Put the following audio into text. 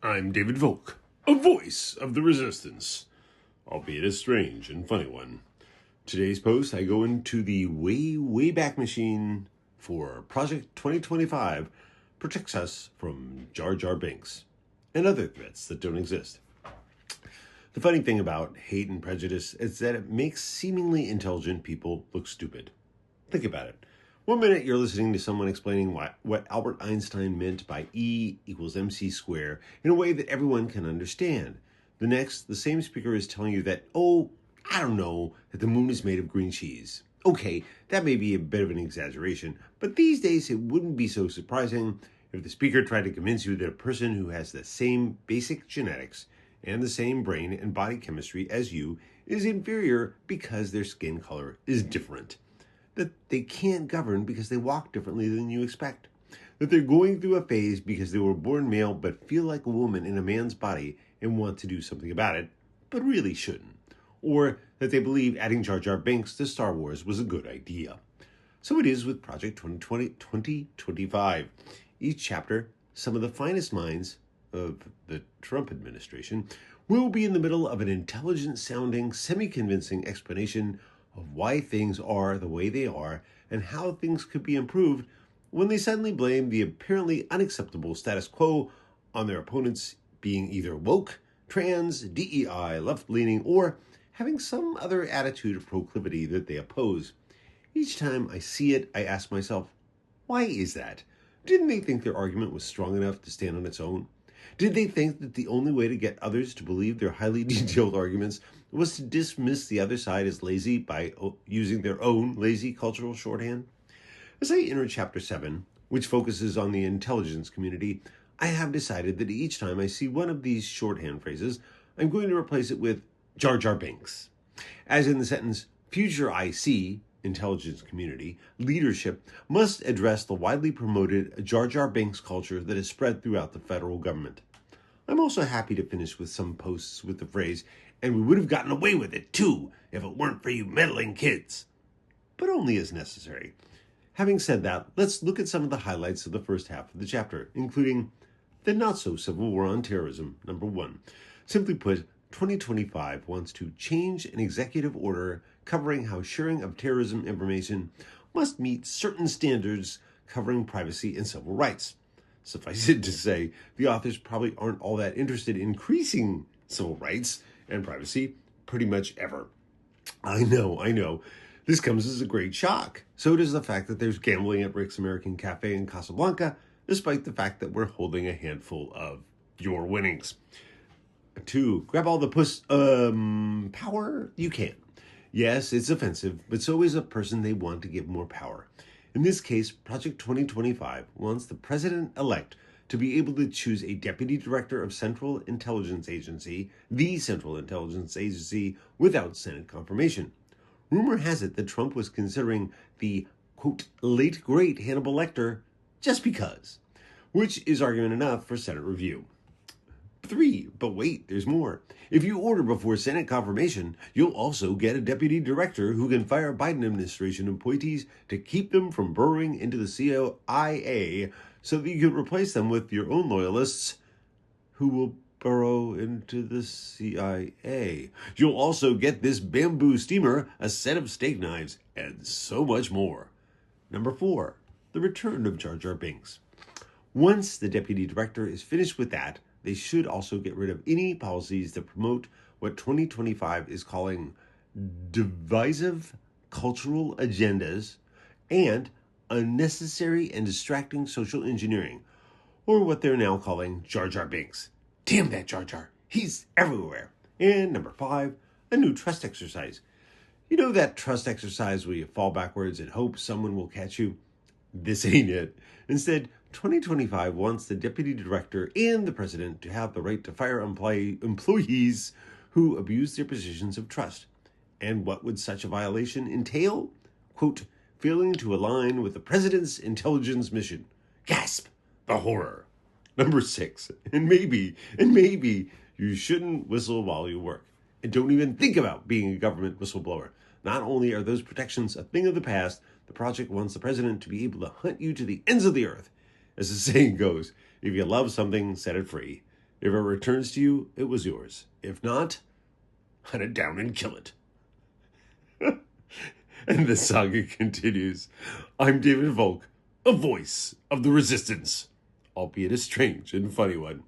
I'm David Volk, a voice of the resistance, albeit a strange and funny one. Today's post, I go into the way back machine for Project 2025 protects us from Jar Binks and other threats that don't exist. The funny thing about hate and prejudice is that it makes seemingly intelligent people look stupid. Think about it. One minute you're listening to someone explaining what Albert Einstein meant by E equals mc squared in a way that everyone can understand. The next, the same speaker is telling you that, that the moon is made of green cheese. Okay, that may be a bit of an exaggeration, but these days it wouldn't be so surprising if the speaker tried to convince you that a person who has the same basic genetics and the same brain and body chemistry as you is inferior because their skin color is different. That they can't govern because they walk differently than you expect. That they're going through a phase because they were born male but feel like a woman in a man's body and want to do something about it, but really shouldn't. Or that they believe adding Jar Binks to Star Wars was a good idea. So it is with Project 2025. Each chapter, some of the finest minds of the Trump administration will be in the middle of an intelligent-sounding, semi-convincing explanation of why things are the way they are and how things could be improved when they suddenly blame the apparently unacceptable status quo on their opponents being either woke, trans, DEI, left-leaning, or having some other attitude or proclivity that they oppose. Each time I see it, I ask myself, why is that? Didn't they think their argument was strong enough to stand on its own? Did they think that the only way to get others to believe their highly detailed arguments was to dismiss the other side as lazy by using their own lazy cultural shorthand? As I enter Chapter 7, which focuses on the intelligence community, I have decided that each time I see one of these shorthand phrases, I'm going to replace it with Jar Binks. As in the sentence, future IC, intelligence community, leadership must address the widely promoted Jar Binks culture that is spread throughout the federal government. I'm also happy to finish with some posts with the phrase, and we would have gotten away with it too if it weren't for you meddling kids. But only as necessary. Having said that, let's look at some of the highlights of the first half of the chapter, including the not-so-civil war on terrorism, number 1. Simply put, 2025 wants to change an executive order covering how sharing of terrorism information must meet certain standards covering privacy and civil rights. Suffice it to say, the authors probably aren't all that interested in increasing civil rights and privacy pretty much ever. I know. This comes as a great shock. So does the fact that there's gambling at Rick's American Cafe in Casablanca, despite the fact that we're holding a handful of your winnings. 2, grab all the power you can. Yes, it's offensive, but so is a person they want to give more power. In this case, Project 2025 wants the president-elect to be able to choose a deputy director of Central Intelligence Agency, the Central Intelligence Agency, without Senate confirmation. Rumor has it that Trump was considering the, quote, late great Hannibal Lecter just because, which is argument enough for Senate review. 3, but wait, there's more. If you order before Senate confirmation, you'll also get a deputy director who can fire Biden administration appointees to keep them from burrowing into the CIA so that you can replace them with your own loyalists who will burrow into the CIA. You'll also get this bamboo steamer, a set of steak knives, and so much more. Number 4, the return of Jar Binks. Once the deputy director is finished with that, they should also get rid of any policies that promote what 2025 is calling divisive cultural agendas and unnecessary and distracting social engineering, or what they're now calling Jar Binks. Damn that Jar. He's everywhere. And number 5, a new trust exercise. You know that trust exercise where you fall backwards and hope someone will catch you? This ain't it. Instead, 2025 wants the deputy director and the president to have the right to fire employees who abuse their positions of trust. And what would such a violation entail? Quote, failing to align with the president's intelligence mission. Gasp! The horror. Number 6, and maybe you shouldn't whistle while you work. And don't even think about being a government whistleblower. Not only are those protections a thing of the past, the project wants the president to be able to hunt you to the ends of the earth. As the saying goes, if you love something, set it free. If it returns to you, it was yours. If not, hunt it down and kill it. And the saga continues. I'm David Volk, a voice of the resistance, albeit a strange and funny one.